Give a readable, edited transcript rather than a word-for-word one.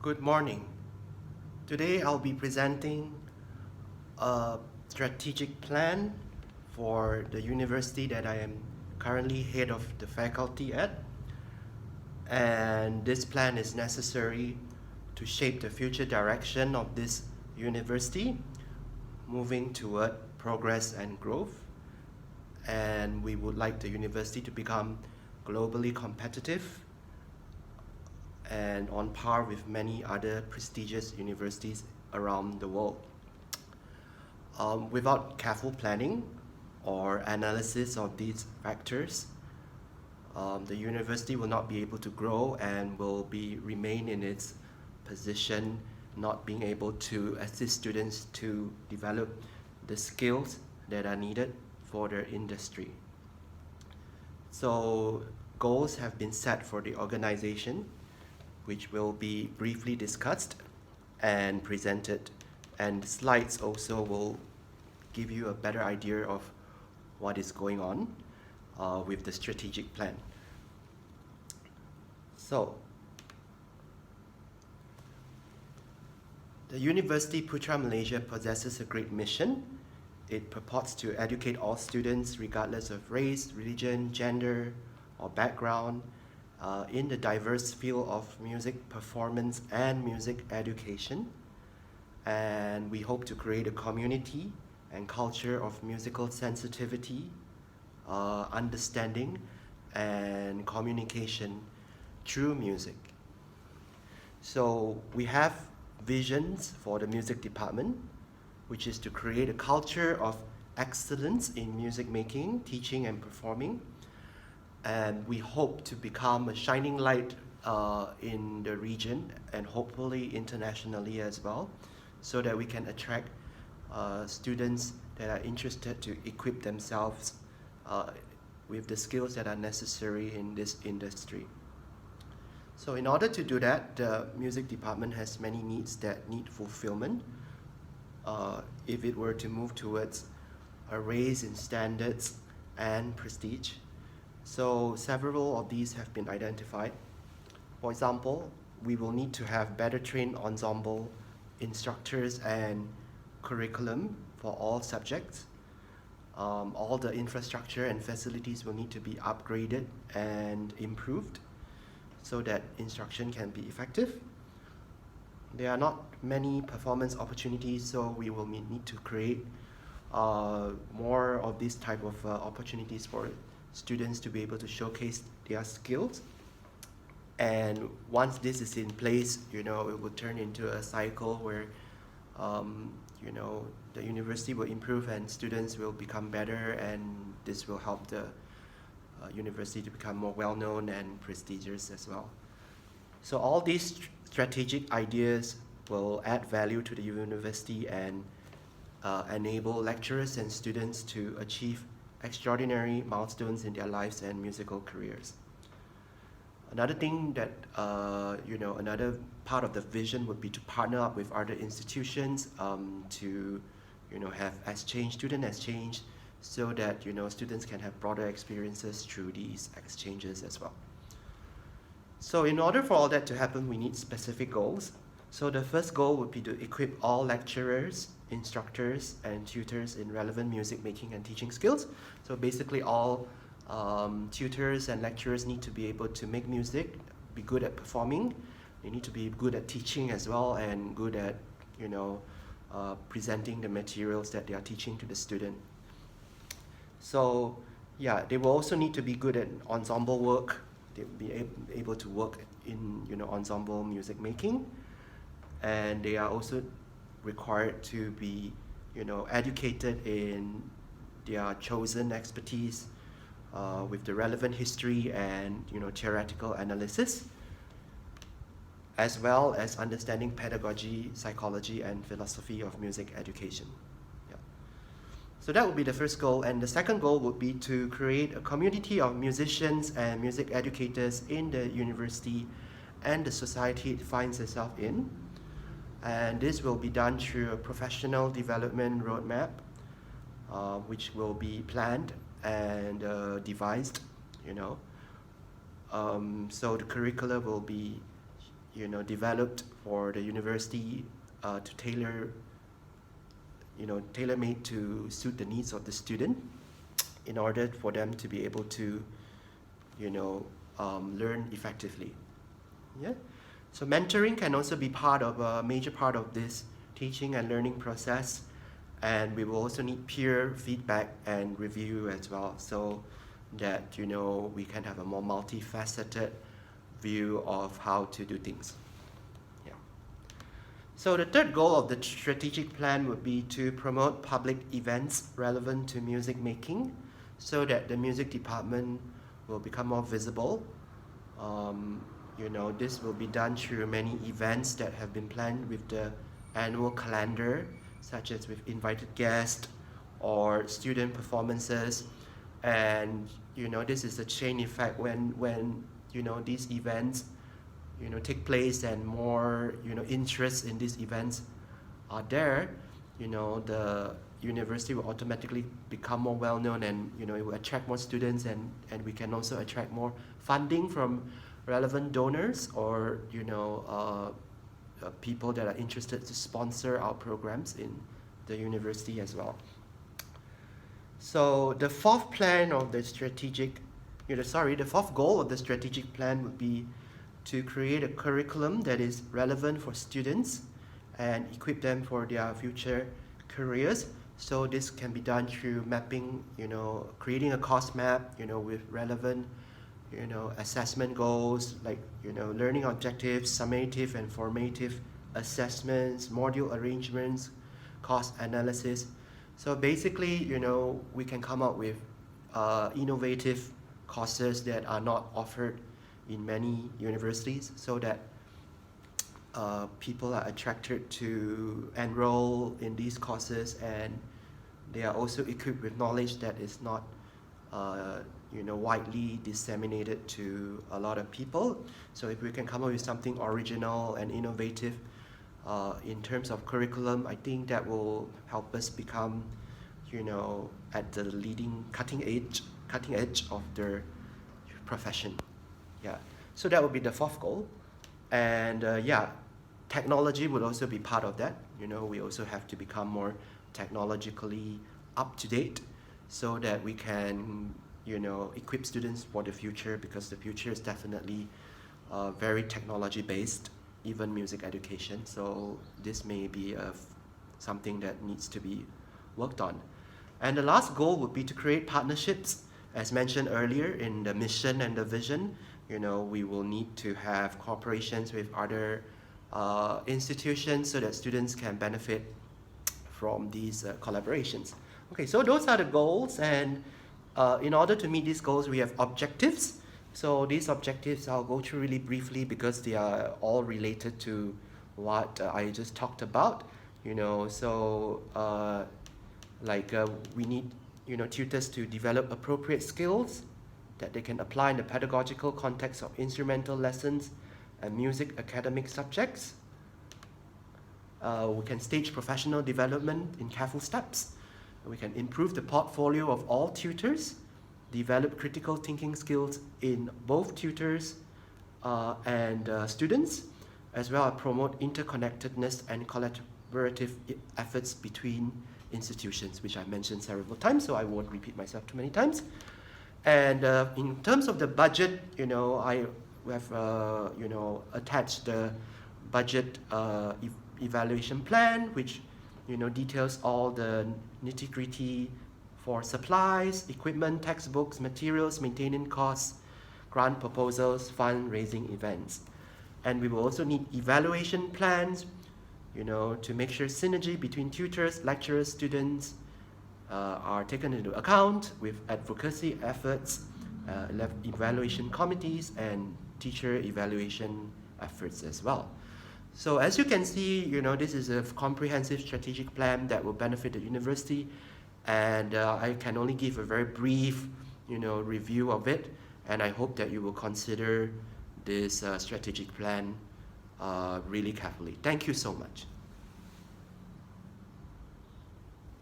Good morning. Today I'll be presenting a strategic plan for the university that I am currently head of the faculty at. And this plan is necessary to shape the future direction of this university, moving toward progress and growth. And we would like the university to become globally competitive and on par with many other prestigious universities around the world. Without careful planning or analysis of these factors, the university will not be able to grow and will remain in its position, not being able to assist students to develop the skills that are needed for their industry. So goals have been set for the organization, which will be briefly discussed and presented, and slides also will give you a better idea of what is going on with the strategic plan. So, the University Putra Malaysia possesses a great mission. It purports to educate all students regardless of race, religion, gender, or background in the diverse field of music performance and music education. And we hope to create a community and culture of musical sensitivity, understanding, and communication through music. So we have visions for the music department, which is to create a culture of excellence in music making, teaching, and performing. And we hope to become a shining light in the region and hopefully internationally as well, so that we can attract students that are interested to equip themselves with the skills that are necessary in this industry. So in order to do that, the music department has many needs that need fulfillment. If it were to move towards a raise in standards and prestige. So several of these have been identified. For example, we will need to have better trained ensemble instructors and curriculum for all subjects. All the infrastructure and facilities will need to be upgraded and improved so that instruction can be effective. There are not many performance opportunities, so we will need to create more of these type of opportunities for students to be able to showcase their skills. And once this is in place, it will turn into a cycle where the university will improve and students will become better, and this will help the university to become more well-known and prestigious as well. So all these strategic ideas will add value to the university and enable lecturers and students to achieve extraordinary milestones in their lives and musical careers. Another thing that, another part of the vision would be to partner up with other institutions to, have student exchange, so that, students can have broader experiences through these exchanges as well. So in order for all that to happen, we need specific goals. So the first goal would be to equip all lecturers, instructors, and tutors in relevant music making and teaching skills. So basically all tutors and lecturers need to be able to make music, be good at performing. They need to be good at teaching as well, and good at, presenting the materials that they are teaching to the student. So yeah, they will also need to be good at ensemble work. They'll be able to work in, ensemble music making. And they are also required to be, educated in their chosen expertise with the relevant history and, theoretical analysis, as well as understanding pedagogy, psychology, and philosophy of music education. Yeah. So that would be the first goal. And the second goal would be to create a community of musicians and music educators in the university and the society it finds itself in. And this will be done through a professional development roadmap, which will be planned and devised, So the curricula will be, developed for the university to tailor-made to suit the needs of the student in order for them to be able to, learn effectively. Yeah. So mentoring can also be part of a major part of this teaching and learning process, and we will also need peer feedback and review as well, so that we can have a more multifaceted view of how to do things. Yeah. So the third goal of the strategic plan would be to promote public events relevant to music making, so that the music department will become more visible. This will be done through many events that have been planned with the annual calendar, such as with invited guests or student performances. And this is a chain effect when these events take place and more interest in these events are there, the university will automatically become more well known, and it will attract more students, and we can also attract more funding from relevant donors or people that are interested to sponsor our programs in the university as well. So the fourth goal of the strategic plan would be to create a curriculum that is relevant for students and equip them for their future careers. So this can be done through mapping, creating a course map, with relevant, assessment goals, like, learning objectives, summative and formative assessments, module arrangements, cost analysis. So basically, we can come up with innovative courses that are not offered in many universities, so that people are attracted to enroll in these courses, and they are also equipped with knowledge that is not widely disseminated to a lot of people. So if we can come up with something original and innovative in terms of curriculum, I think that will help us become at the cutting edge of the profession. Yeah. So that would be the fourth goal. And technology would also be part of that. We also have to become more technologically up to date, so that we can equip students for the future, because the future is definitely very technology based, even music education. So this may be something that needs to be worked on. And the last goal would be to create partnerships. As mentioned earlier in the mission and the vision, we will need to have cooperations with other institutions, so that students can benefit from these collaborations. Okay, so those are the goals, and in order to meet these goals, we have objectives. So these objectives I'll go through really briefly, because they are all related to what I just talked about. We need tutors to develop appropriate skills that they can apply in the pedagogical context of instrumental lessons and music academic subjects. We can stage professional development in careful steps. We can improve the portfolio of all tutors, develop critical thinking skills in both tutors and students, as well as promote interconnectedness and collaborative efforts between institutions, which I mentioned several times, so I won't repeat myself too many times. And in terms of the budget, I have attached the budget evaluation plan, which details all the nitty-gritty for supplies, equipment, textbooks, materials, maintenance costs, grant proposals, fundraising events. And we will also need evaluation plans, to make sure synergy between tutors, lecturers, students are taken into account, with advocacy efforts, evaluation committees, and teacher evaluation efforts as well. So as you can see, this is a comprehensive strategic plan that will benefit the university, and I can only give a very brief, review of it, and I hope that you will consider this strategic plan really carefully. Thank you so much.